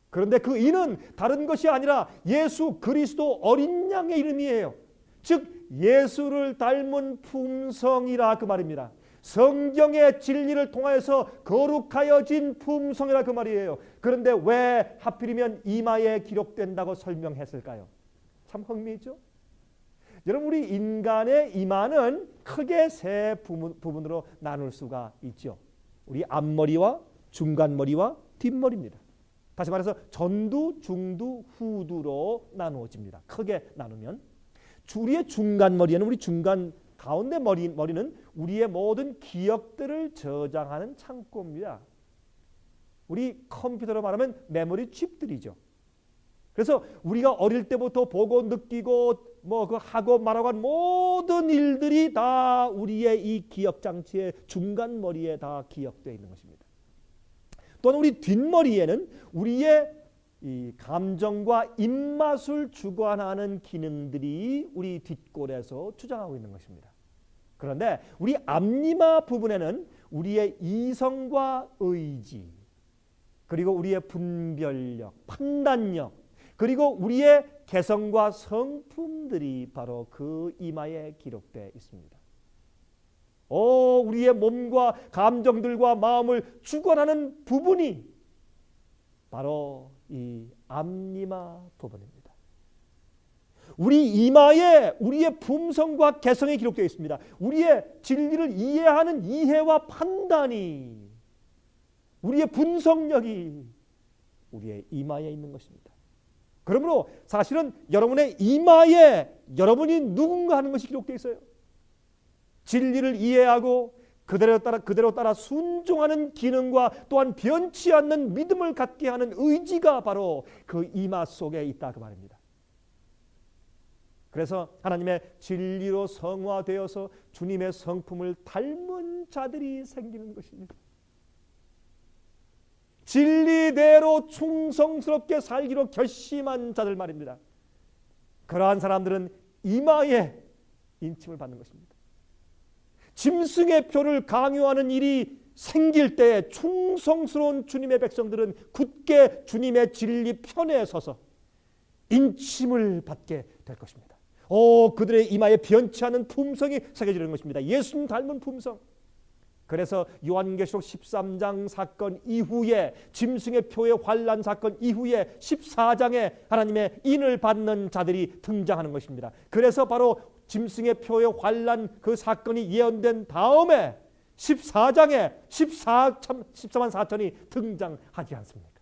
그런데 그 이는 다른 것이 아니라 예수 그리스도 어린 양의 이름이에요. 즉 예수를 닮은 품성이라 그 말입니다. 성경의 진리를 통하여서 거룩하여진 품성이라 그 말이에요. 그런데 왜 하필이면 이마에 기록된다고 설명했을까요? 참 흥미있죠? 여러분, 우리 인간의 이마는 크게 세 부분으로 나눌 수가 있죠. 우리 앞머리와 중간머리와 뒷머리입니다. 다시 말해서 전두, 중두, 후두로 나누어집니다. 크게 나누면 우리의 중간머리에는 우리 중간 가운데 머리는 우리의 모든 기억들을 저장하는 창고입니다. 우리 컴퓨터로 말하면 메모리 칩들이죠. 그래서 우리가 어릴 때부터 보고 느끼고 그 하고 말하고 한 모든 일들이 다 우리의 이 기억 장치의 중간 머리에 다 기억되어 있는 것입니다. 또한 우리 뒷머리에는 우리의 이 감정과 입맛을 주관하는 기능들이 우리 뒷골에서 주장하고 있는 것입니다. 그런데 우리 앞니마 부분에는 우리의 이성과 의지, 그리고 우리의 분별력, 판단력, 그리고 우리의 개성과 성품들이 바로 그 이마에 기록되어 있습니다. 우리의 몸과 감정들과 마음을 주관하는 부분이 바로 이 앞니마 부분입니다. 우리 이마에 우리의 품성과 개성이 기록되어 있습니다. 우리의 진리를 이해하는 이해와 판단이, 우리의 분석력이 우리의 이마에 있는 것입니다. 그러므로 사실은 여러분의 이마에 여러분이 누군가 하는 것이 기록되어 있어요. 진리를 이해하고 그대로 따라 순종하는 기능과 또한 변치 않는 믿음을 갖게 하는 의지가 바로 그 이마 속에 있다 그 말입니다. 그래서 하나님의 진리로 성화되어서 주님의 성품을 닮은 자들이 생기는 것입니다. 진리대로 충성스럽게 살기로 결심한 자들 말입니다. 그러한 사람들은 이마에 인침을 받는 것입니다. 짐승의 표를 강요하는 일이 생길 때 충성스러운 주님의 백성들은 굳게 주님의 진리 편에 서서 인침을 받게 될 것입니다. 그들의 이마에 변치 않은 품성이 새겨지는 것입니다. 예수님 닮은 품성. 그래서 요한계시록 13장 사건 이후에, 짐승의 표의 환난 사건 이후에 14장에 하나님의 인을 받는 자들이 등장하는 것입니다. 그래서 바로 짐승의 표의 환난 그 사건이 예언된 다음에 14장에 14만 4천이 등장하지 않습니까?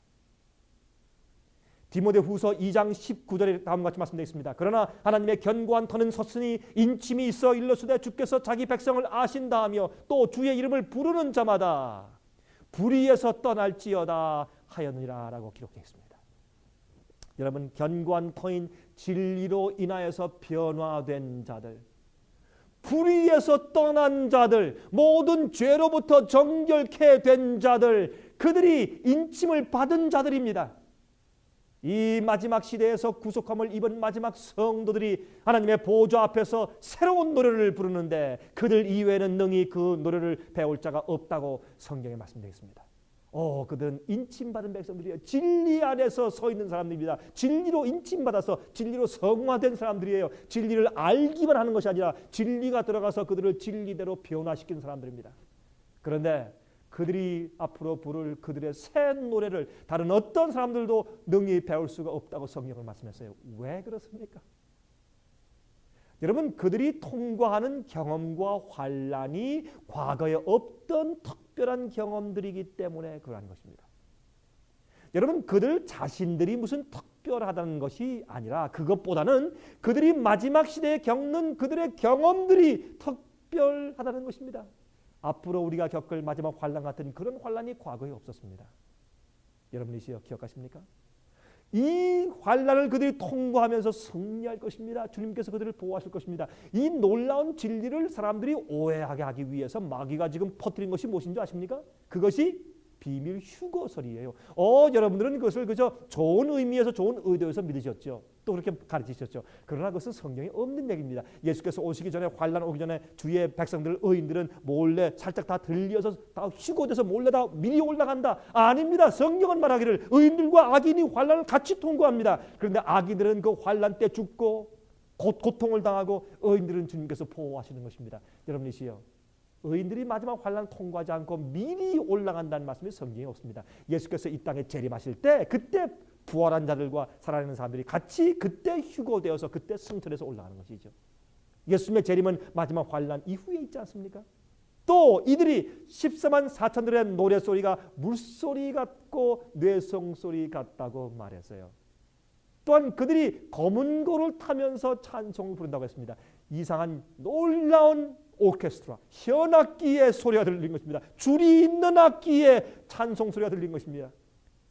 디모데후서 2장 19절에 다음과 같이 말씀되어 있습니다. 그러나 하나님의 견고한 터는 섰으니 인침이 있어 일러스되 주께서 자기 백성을 아신다 하며 또 주의 이름을 부르는 자마다 불의에서 떠날지어다 하였느니라 라고 기록되어 있습니다. 여러분, 견고한 터인 진리로 인하여서 변화된 자들, 불의에서 떠난 자들, 모든 죄로부터 정결케 된 자들, 그들이 인침을 받은 자들입니다. 이 마지막 시대에서 구속함을 입은 마지막 성도들이 하나님의 보좌 앞에서 새로운 노래를 부르는데 그들 이외에는 능히 그 노래를 배울 자가 없다고 성경에 말씀되어 있습니다. 그들은 인침받은 백성들이에요. 진리 안에서 서 있는 사람들입니다. 진리로 인침받아서 진리로 성화된 사람들이에요. 진리를 알기만 하는 것이 아니라 진리가 들어가서 그들을 진리대로 변화시키는 사람들입니다. 그런데 그들이 앞으로 부를 그들의 새 노래를 다른 어떤 사람들도 능히 배울 수가 없다고 성경을 말씀했어요. 왜 그렇습니까? 여러분, 그들이 통과하는 경험과 환난이 과거에 없던 특별한 경험들이기 때문에 그러한 것입니다. 여러분, 그들 자신들이 무슨 특별하다는 것이 아니라 그것보다는 그들이 마지막 시대에 겪는 그들의 경험들이 특별하다는 것입니다. 앞으로 우리가 겪을 마지막 환난 같은 그런 환난이 과거에 없었습니다. 여러분이 기억하십니까? 이 환난을 그들이 통과하면서 승리할 것입니다. 주님께서 그들을 보호하실 것입니다. 이 놀라운 진리를 사람들이 오해하게 하기 위해서 마귀가 지금 퍼뜨린 것이 무엇인지 아십니까? 그것이 비밀 휴거설이에요. 여러분들은 그것을 그저 좋은 의미에서 좋은 의도에서 믿으셨죠. 또 그렇게 가르치셨죠. 그러나 그것은 성경에 없는 얘기입니다. 예수께서 오시기 전에, 환난 오기 전에 주의 백성들, 의인들은 몰래 살짝 다 들려서 다 휴거돼서 몰래 다 미리 올라간다. 아닙니다. 성경은 말하기를 의인들과 악인이 환난을 같이 통과합니다. 그런데 악인들은 그 환난 때 죽고 고통을 당하고 의인들은 주님께서 보호하시는 것입니다. 여러분이시여, 의인들이 마지막 환난을 통과하지 않고 미리 올라간다는 말씀이 성경에 없습니다. 예수께서 이 땅에 재림하실 때 그때 부활한 자들과 살아있는 사람들이 같이 그때 휴거되어서 그때 승천해서 올라가는 것이죠. 예수님의 재림은 마지막 환난 이후에 있지 않습니까? 또 이들이 14만 4천들의 노래소리가 물소리 같고 뇌성소리 같다고 말했어요. 또한 그들이 검은 고를 타면서 찬송을 부른다고 했습니다. 이상한 놀라운 오케스트라, 현악기의 소리가 들린 것입니다. 줄이 있는 악기의 찬송 소리가 들린 것입니다.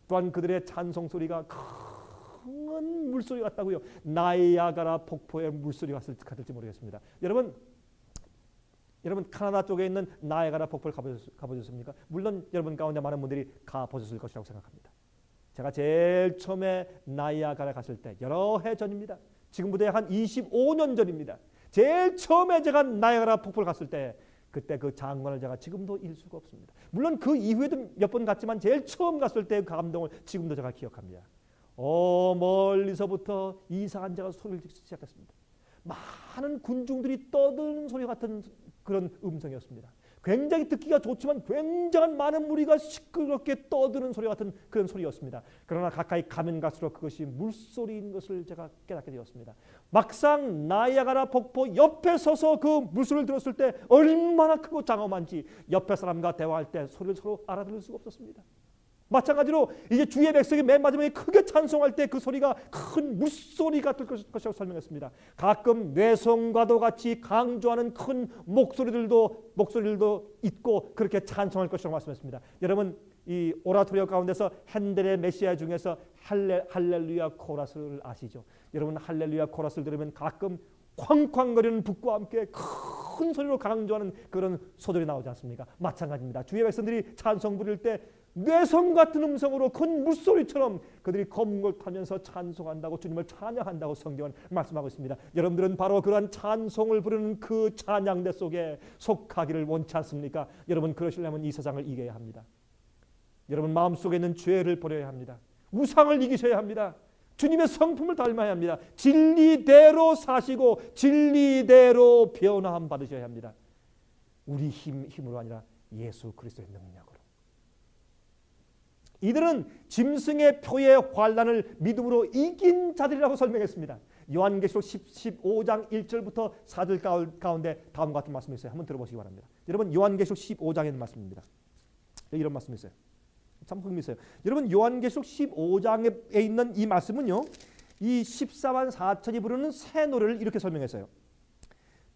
또한 그들의 찬송 소리가 큰 물소리 같다고요. 나이아가라 폭포의 물소리 같을지 모르겠습니다. 여러분 카나다 쪽에 있는 나이아가라 폭포를 가보셨습니까? 물론 여러분 가운데 많은 분들이 가보셨을 것이라고 생각합니다. 제가 제일 처음에 나이아가라 갔을 때 여러 해 전입니다. 지금부터 한 25년 전입니다. 제일 처음에 제가 나이아가라 폭포를 갔을 때 그때 그 장관을 제가 지금도 잃을 수가 없습니다. 물론 그 이후에도 몇 번 갔지만 제일 처음 갔을 때 그 감동을 지금도 제가 기억합니다. 멀리서부터 이상한 자가 소리를 듣기 시작했습니다. 많은 군중들이 떠드는 소리 같은 그런 음성이었습니다. 굉장히 듣기가 좋지만 굉장한 많은 무리가 시끄럽게 떠드는 소리 같은 그런 소리였습니다. 그러나 가까이 가면 갈수록 그것이 물소리인 것을 제가 깨닫게 되었습니다. 막상 나이아가라 폭포 옆에 서서 그 물소리를 들었을 때 얼마나 크고 장엄한지 옆에 사람과 대화할 때 소리를 서로 알아들을 수가 없었습니다. 마찬가지로 이제 주의 백성이 맨 마지막에 크게 찬송할 때 그 소리가 큰 물소리 같을 것이라고 설명했습니다. 가끔 뇌성과도 같이 강조하는 큰 목소리들도 있고 그렇게 찬송할 것이라고 말씀했습니다. 여러분 이 오라토리오 가운데서 핸델의 메시아 중에서 할렐루야 코러스를 아시죠? 여러분 할렐루야 코러스를 들으면 가끔 쾅쾅거리는 북과 함께 큰 소리로 강조하는 그런 소들이 나오지 않습니까? 마찬가지입니다. 주의 백성들이 찬송 부릴 때 뇌성 같은 음성으로 큰 물소리처럼 그들이 검은 걸 타면서 찬송한다고 주님을 찬양한다고 성경은 말씀하고 있습니다. 여러분들은 바로 그러한 찬송을 부르는 그 찬양대 속에 속하기를 원치 않습니까? 여러분 그러시려면 이 세상을 이겨야 합니다. 여러분 마음속에 있는 죄를 버려야 합니다. 우상을 이기셔야 합니다. 주님의 성품을 닮아야 합니다. 진리대로 사시고 진리대로 변화함 받으셔야 합니다. 우리 힘으로 아니라 예수 그리스도의 능력으로. 이들은 짐승의 표의 환난을 믿음으로 이긴 자들이라고 설명했습니다. 요한계시록 15장 1절부터 4절 가운데 다음과 같은 말씀이 있어요. 한번 들어보시기 바랍니다. 여러분 요한계시록 15장에 있는 말씀입니다. 이런 말씀이 있어요. 참 흥미있어요. 여러분 요한계시록 15장에 있는 이 말씀은요, 이 14만 4천이 부르는 새 노래를 이렇게 설명했어요.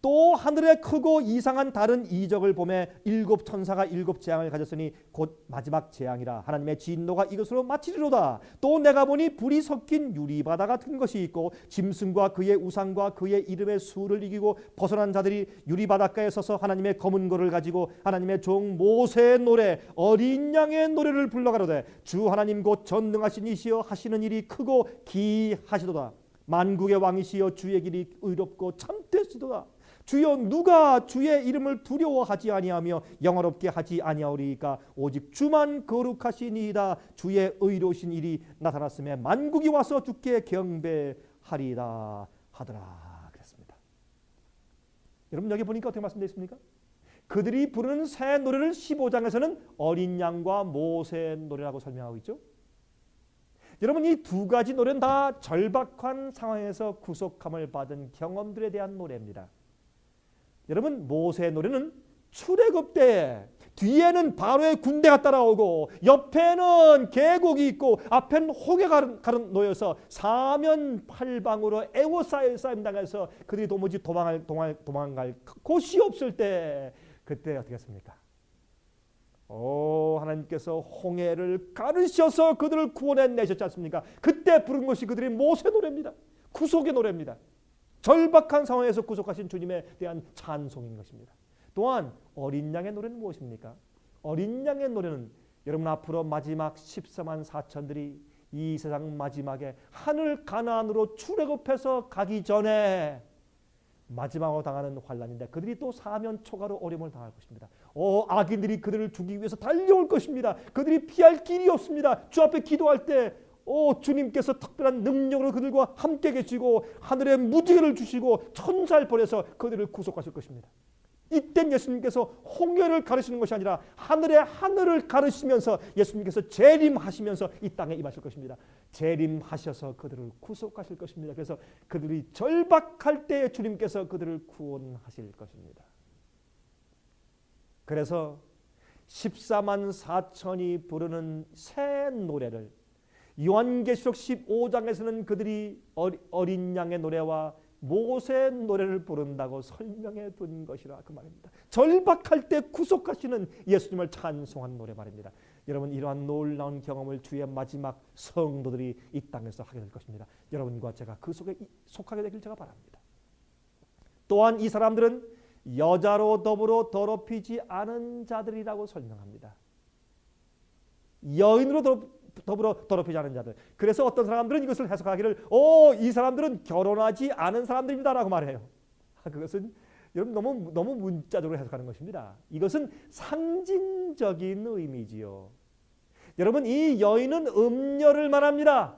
또 하늘에 크고 이상한 다른 이적을 보매 일곱 천사가 일곱 재앙을 가졌으니 곧 마지막 재앙이라. 하나님의 진노가 이것으로 마치리로다. 또 내가 보니 불이 섞인 유리바다 같은 것이 있고 짐승과 그의 우상과 그의 이름의 수를 이기고 벗어난 자들이 유리바닷가에 서서 하나님의 검은 고를 가지고 하나님의 종 모세의 노래 어린 양의 노래를 불러가로되 주 하나님 곧 전능하신 이시여 하시는 일이 크고 기하시도다. 만국의 왕이시여 주의 길이 의롭고 참되시도다. 주여 누가 주의 이름을 두려워하지 아니하며 영화롭게 하지 아니하오리까? 오직 주만 거룩하시니이다. 주의 의로우신 일이 나타났음에 만국이 와서 주께 경배하리이다 하더라 그랬습니다. 여러분 여기 보니까 어떻게 말씀되어 있습니까? 그들이 부르는 새 노래를 15장에서는 어린 양과 모세의 노래라고 설명하고 있죠. 여러분 이 두 가지 노래는 다 절박한 상황에서 구속함을 받은 경험들에 대한 노래입니다. 여러분 모세의 노래는 출애굽 때 뒤에는 바로의 군대가 따라오고 옆에는 계곡이 있고 앞에는 호계가 놓여서 사면팔방으로 애워싸임 당해서 그들이 도무지 도망갈 곳이 없을 때 그때 어떻게 했습니까? 하나님께서 홍해를 가르셔서 그들을 구원해내셨지 않습니까? 그때 부른 것이 그들의 모세 노래입니다. 구속의 노래입니다. 절박한 상황에서 구속하신 주님에 대한 찬송인 것입니다. 또한 어린 양의 노래는 무엇입니까? 어린 양의 노래는 여러분 앞으로 마지막 14만 4천들이 이 세상 마지막에 하늘 가나안으로 출애굽해서 가기 전에 마지막으로 당하는 환난인데 그들이 또 사면 초가로 어려움을 당할 것입니다. 악인들이 그들을 죽이기 위해서 달려올 것입니다. 그들이 피할 길이 없습니다. 주 앞에 기도할 때 주님께서 특별한 능력으로 그들과 함께 계시고 하늘의 무지개를 주시고 천사를 보내서 그들을 구속하실 것입니다. 이땐 예수님께서 홍해를 가르시는 것이 아니라 하늘의 하늘을 가르시면서 예수님께서 재림하시면서 이 땅에 임하실 것입니다. 재림하셔서 그들을 구속하실 것입니다. 그래서 그들이 절박할 때에 주님께서 그들을 구원하실 것입니다. 그래서 14만 4천이 부르는 새 노래를 요한계시록 15장에서는 그들이 어린 양의 노래와 모세의 노래를 부른다고 설명해 둔 것이라 그 말입니다. 절박할 때 구속하시는 예수님을 찬송한 노래 말입니다. 여러분, 이러한 놀라운 경험을 주의 마지막 성도들이 이 땅에서 하게 될 것입니다. 여러분과 제가 그 속에 속하게 되길 제가 바랍니다. 또한 이 사람들은 여자로 더불어 더럽히지 않은 자들이라고 설명합니다. 여인으로 더불어 더럽히지 않은 자들. 그래서 어떤 사람들은 이것을 해석하기를 이 사람들은 결혼하지 않은 사람들이다라고 말해요. 그것은 여러분 너무 문자적으로 해석하는 것입니다. 이것은 상징적인 의미지요. 여러분, 이 여인은 음녀를 말합니다.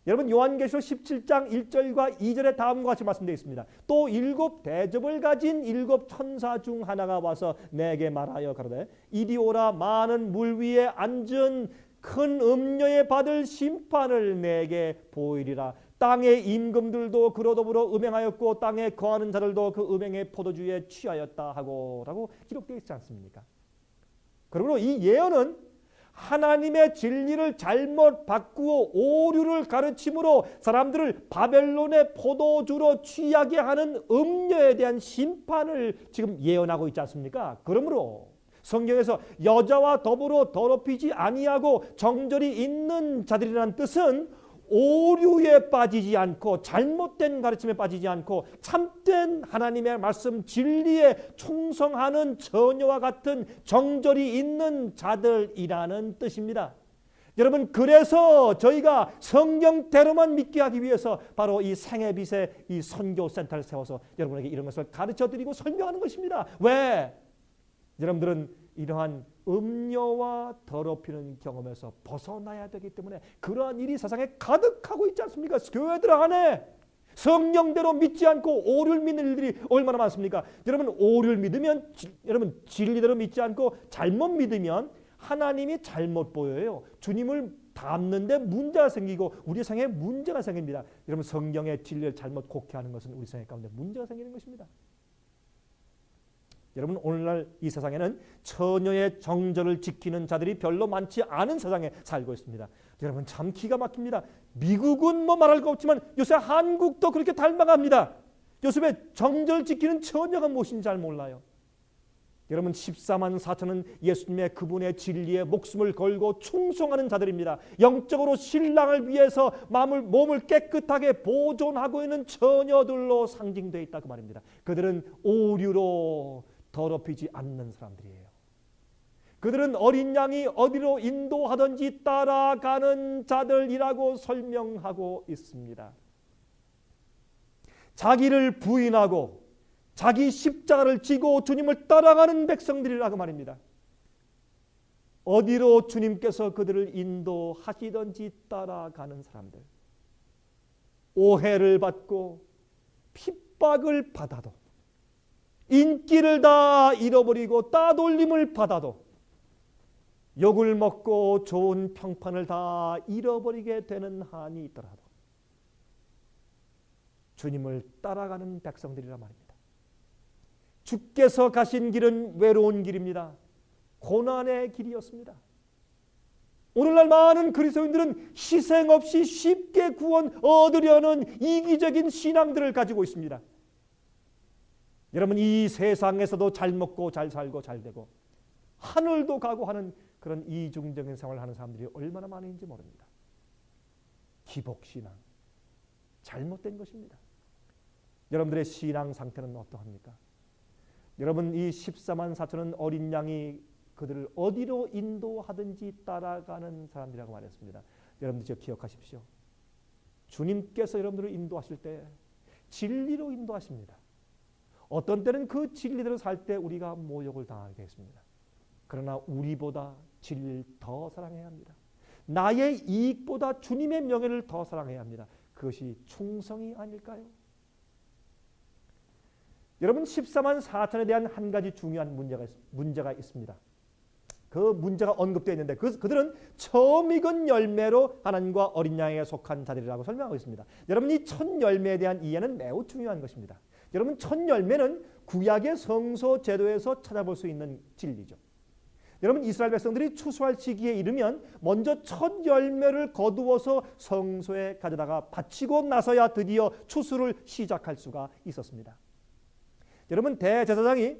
여러분, 요한계시록 17장 1절과 2절에 다음과 같이 말씀되어 있습니다. 또 7 대접을 가진 7 천사 중 하나가 와서 내게 말하여 가로되 이리 오라. 많은 물 위에 앉은 큰 음녀에 받을 심판을 내게 보이리라. 땅의 임금들도 그로 더불어 음행하였고 땅에 거하는 자들도 그 음행의 포도주에 취하였다 하고 라고 기록되어 있지 않습니까? 그러므로 이 예언은 하나님의 진리를 잘못 바꾸어 오류를 가르침으로 사람들을 바벨론의 포도주로 취하게 하는 음녀에 대한 심판을 지금 예언하고 있지 않습니까? 그러므로 성경에서 여자와 더불어 더럽히지 아니하고 정절이 있는 자들이라는 뜻은 오류에 빠지지 않고 잘못된 가르침에 빠지지 않고 참된 하나님의 말씀 진리에 충성하는 처녀와 같은 정절이 있는 자들이라는 뜻입니다. 여러분, 그래서 저희가 성경대로만 믿게 하기 위해서 바로 이 생애빛의 이 선교센터를 세워서 여러분에게 이런 것을 가르쳐드리고 설명하는 것입니다. 왜? 여러분들은 이러한 음녀와 더럽히는 경험에서 벗어나야 되기 때문에 그러한 일이 세상에 가득하고 있지 않습니까? 교회들 안에 성령대로 믿지 않고 오류를 믿는 일들이 얼마나 많습니까? 여러분, 오류를 믿으면 여러분 진리대로 믿지 않고 잘못 믿으면 하나님이 잘못 보여요. 주님을 닮는데 문제가 생기고 우리 생에 문제가 생깁니다. 여러분, 성경의 진리를 잘못 곡해하는 것은 우리 생애 가운데 문제가 생기는 것입니다. 여러분, 오늘날 이 세상에는 처녀의 정절을 지키는 자들이 별로 많지 않은 세상에 살고 있습니다. 여러분, 참 기가 막힙니다. 미국은 뭐 말할 거 없지만 요새 한국도 그렇게 닮아갑니다. 요즘에 정절 지키는 처녀가 무엇인지 잘 몰라요. 여러분, 14만 4천은 예수님의 그분의 진리에 목숨을 걸고 충성하는 자들입니다. 영적으로 신랑을 위해서 몸을 깨끗하게 보존하고 있는 처녀들로 상징되어 있다 그 말입니다. 그들은 오류로 더럽히지 않는 사람들이에요. 그들은 어린 양이 어디로 인도하든지 따라가는 자들이라고 설명하고 있습니다. 자기를 부인하고 자기 십자가를 지고 주님을 따라가는 백성들이라고 말입니다. 어디로 주님께서 그들을 인도하시든지 따라가는 사람들. 오해를 받고 핍박을 받아도 인기를 다 잃어버리고 따돌림을 받아도 욕을 먹고 좋은 평판을 다 잃어버리게 되는 한이 있더라도 주님을 따라가는 백성들이란 말입니다. 주께서 가신 길은 외로운 길입니다. 고난의 길이었습니다. 오늘날 많은 그리스도인들은 희생 없이 쉽게 구원 얻으려는 이기적인 신앙들을 가지고 있습니다. 여러분, 이 세상에서도 잘 먹고 잘 살고 잘 되고 하늘도 가고 하는 그런 이중적인 생활을 하는 사람들이 얼마나 많은지 모릅니다. 기복신앙, 잘못된 것입니다. 여러분들의 신앙 상태는 어떠합니까? 여러분, 이 14만 4천은 어린 양이 그들을 어디로 인도하든지 따라가는 사람들이라고 말했습니다. 여러분들 저 기억하십시오. 주님께서 여러분들을 인도하실 때 진리로 인도하십니다. 어떤 때는 그 진리대로 살 때 우리가 모욕을 당하게 되겠습니다. 그러나 우리보다 진리를 더 사랑해야 합니다. 나의 이익보다 주님의 명예를 더 사랑해야 합니다. 그것이 충성이 아닐까요? 여러분 14만 4천에 대한 한 가지 중요한 문제가 있습니다. 그 문제가 언급되어 있는데 그들은 처음 익은 열매로 하나님과 어린 양에게 속한 자들이라고 설명하고 있습니다. 여러분 이 첫 열매에 대한 이해는 매우 중요한 것입니다. 여러분 첫 열매는 구약의 성소 제도에서 찾아볼 수 있는 진리죠. 여러분 이스라엘 백성들이 추수할 시기에 이르면 먼저 첫 열매를 거두어서 성소에 가져다가 바치고 나서야 드디어 추수를 시작할 수가 있었습니다. 여러분 대제사장이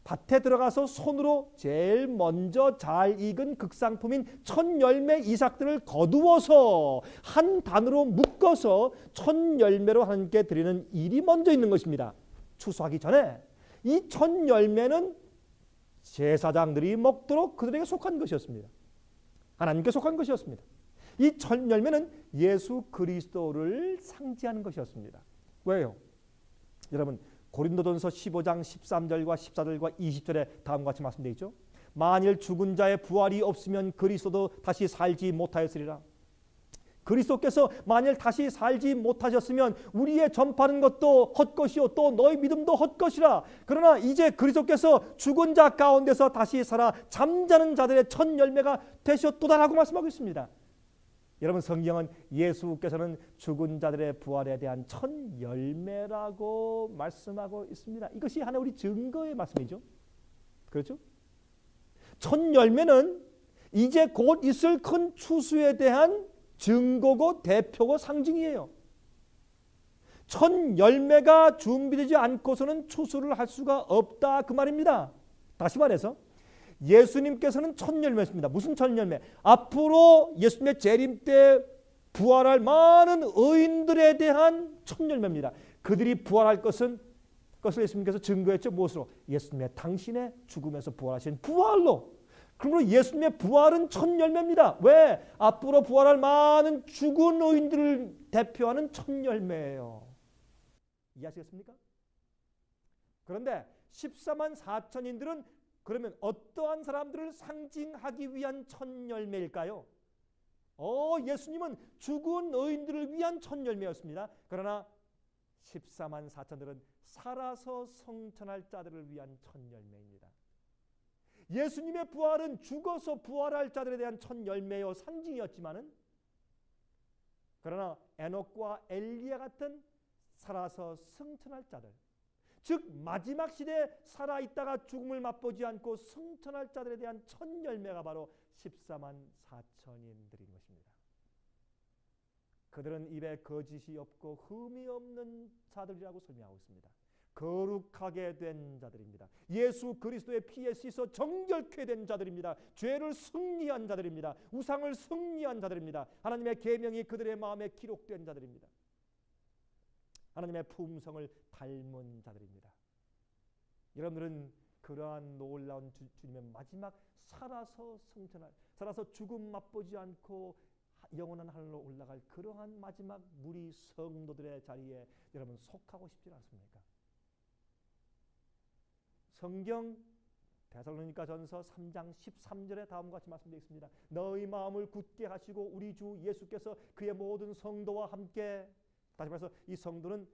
밭에 들어가서 손으로 제일 먼저 잘 익은 극상품인 첫 열매 이삭들을 거두어서 한 단으로 묶어서 첫 열매로 하나님께 드리는 일이 먼저 있는 것입니다. 추수하기 전에 이 첫 열매는 제사장들이 먹도록 그들에게 속한 것이었습니다. 하나님께 속한 것이었습니다. 이 첫 열매는 예수 그리스도를 상징하는 것이었습니다. 왜요? 여러분 고린도전서 15장 13절과 14절과 20절에 다음과 같이 말씀되어 있죠. 만일 죽은 자의 부활이 없으면 그리스도도 다시 살지 못하였으리라. 그리스도께서 만일 다시 살지 못하셨으면 우리의 전파하는 것도 헛것이요 또 너희 믿음도 헛것이라. 그러나 이제 그리스도께서 죽은 자 가운데서 다시 살아 잠자는 자들의 첫 열매가 되셨도다라고 말씀하고 있습니다. 여러분 성경은 예수께서는 죽은 자들의 부활에 대한 첫 열매라고 말씀하고 있습니다. 이것이 하나의 우리 증거의 말씀이죠. 그렇죠? 첫 열매는 이제 곧 있을 큰 추수에 대한 증거고 대표고 상징이에요. 첫 열매가 준비되지 않고서는 추수를 할 수가 없다 그 말입니다. 다시 말해서 예수님께서는 첫 열매였습니다. 무슨 첫 열매? 앞으로 예수님의 재림 때 부활할 많은 의인들에 대한 첫 열매입니다. 그들이 부활할 것을 예수님께서 증거했죠. 무엇으로? 예수님의 당신의 죽음에서 부활하신 부활로. 그러므로 예수님의 부활은 첫 열매입니다. 왜? 앞으로 부활할 많은 죽은 의인들을 대표하는 첫 열매예요. 이해하시겠습니까? 그런데 14만 4천인들은 그러면 어떠한 사람들을 상징하기 위한 첫 열매일까요? 예수님은 죽은 의인들을 위한 첫 열매였습니다. 그러나 14만 4천들은 살아서 성천할 자들을 위한 첫 열매입니다. 예수님의 부활은 죽어서 부활할 자들에 대한 첫 열매요 상징이었지만은 그러나 에녹과 엘리야 같은 살아서 승천할 자들, 즉 마지막 시대에 살아있다가 죽음을 맛보지 않고 승천할 자들에 대한 첫 열매가 바로 14만 4천인들인 것입니다. 그들은 입에 거짓이 없고 흠이 없는 자들이라고 설명하고 있습니다. 거룩하게 된 자들입니다. 예수 그리스도의 피에 씻어 정결케 된 자들입니다. 죄를 승리한 자들입니다. 우상을 승리한 자들입니다. 하나님의 계명이 그들의 마음에 기록된 자들입니다. 하나님의 품성을 닮은 자들입니다. 여러분들은 그러한 놀라운 주님의 마지막 살아서 승천할, 살아서 죽음 맛보지 않고 영원한 하늘로 올라갈 그러한 마지막 무리 성도들의 자리에 여러분 속하고 싶지 않습니까? 성경 데살로니가전서 3장 13절에 다음과 같이 말씀되어 있습니다. 너희 마음을 굳게 하시고 우리 주 예수께서 그의 모든 성도와 함께, 다시 말해서 이 성도는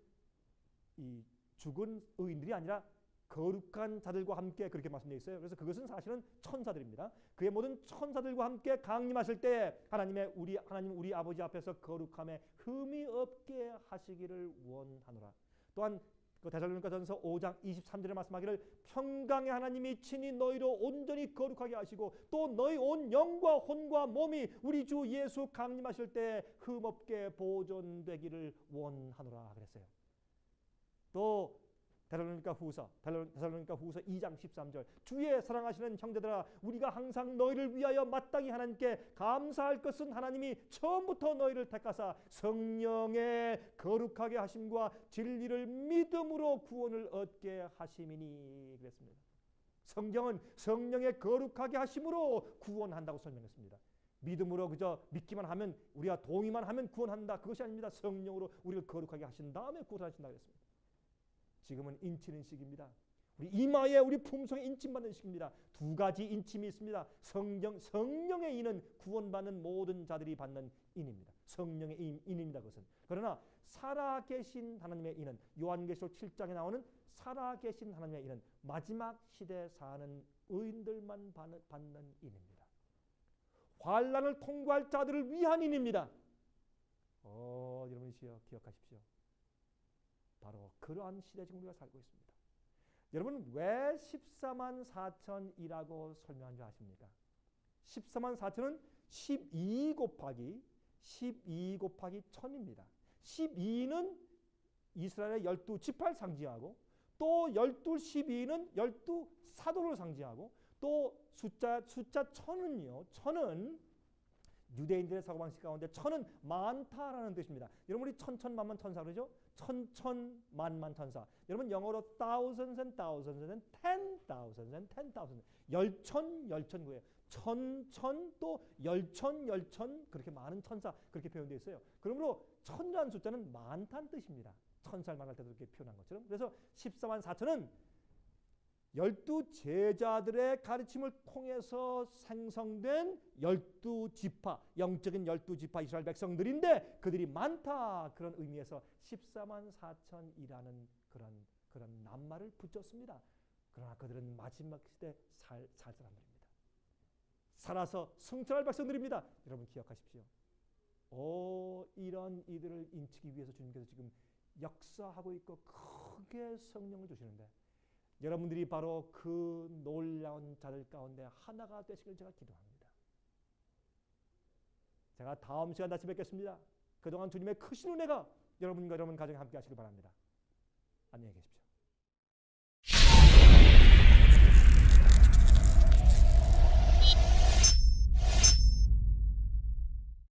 이 죽은 의인들이 아니라 거룩한 자들과 함께 그렇게 말씀되어 있어요. 그래서 그것은 사실은 천사들입니다. 그의 모든 천사들과 함께 강림하실 때 하나님 우리 아버지 앞에서 거룩함에 흠이 없게 하시기를 원하노라. 또한 데살로니가전서 5장 23절에 말씀하기를 평강의 하나님이 친히 너희로 온전히 거룩하게 하시고 또 너희 온 영과 혼과 몸이 우리 주 예수 강림하실 때 흠없게 보존되기를 원하노라 그랬어요. 또 데살로니가 후서 2장 13절 주의 사랑하시는 형제들아 우리가 항상 너희를 위하여 마땅히 하나님께 감사할 것은 하나님이 처음부터 너희를 택하사 성령의 거룩하게 하심과 진리를 믿음으로 구원을 얻게 하심이니 그랬습니다. 성경은 성령의 거룩하게 하심으로 구원한다고 설명했습니다. 믿음으로 그저 믿기만 하면 우리가 동의만 하면 구원한다 그것이 아닙니다. 성령으로 우리를 거룩하게 하신 다음에 구원하신다 그랬습니다. 지금은 인치는 시기입니다. 우리 이마에 우리 품성에 인침받는 시기입니다. 두 가지 인침이 있습니다. 성령의 인은 구원받는 모든 자들이 받는 인입니다. 성령의 인입니다. 그것은. 그러나 살아계신 하나님의 이는, 요한계시록 7장에 나오는 살아계신 하나님의 이는 마지막 시대에 사는 의인들만 받는 인입니다. 환난을 통과할 자들을 위한 인입니다. 여러분 기억하십시오. 바로 그러한 시대에 지금 우리가 살고 있습니다. 여러분 왜 14만 4천이라고 설명한 줄 아십니까? 14만 4천은 12 곱하기 1000입니다. 12는 이스라엘의 12지파를 상징하고 또 12는 12사도를 상징하고 또 숫자 1000은요. 1000은 유대인들의 사고방식 가운데 1000은 많다라는 뜻입니다. 여러분 우리 천천만만 천사 그러죠? 천천만만 천사. 여러분 영어로 thousands and thousands and 10,000s and 10,000s. 열천 그예요. 천천 또 열천 그렇게 많은 천사 그렇게 표현되어 있어요. 그러므로 천이라는 숫자는 많다는 뜻입니다. 천사를 말할 때도 이렇게 표현한 것처럼. 그래서 14만 4천은 12제자들의 가르침을 통해서 생성된 12지파, 영적인 12지파 이스라엘 백성들인데 그들이 많다 그런 의미에서 14만 4천이라는 그런 낱말을 붙였습니다. 그러나 그들은 마지막 시대 살 사람들입니다. 살아서 승천할 백성들입니다. 여러분 기억하십시오. 이런 이들을 인치기 위해서 주님께서 지금 역사하고 있고 크게 성령을 주시는데 여러분들이 바로 그 놀라운 자들 가운데 하나가 되시길 제가 기도합니다. 제가 다음 시간 다시 뵙겠습니다. 그동안 주님의 크신 은혜가 여러분과 여러분 가정에 함께 하시길 바랍니다. 안녕히 계십시오.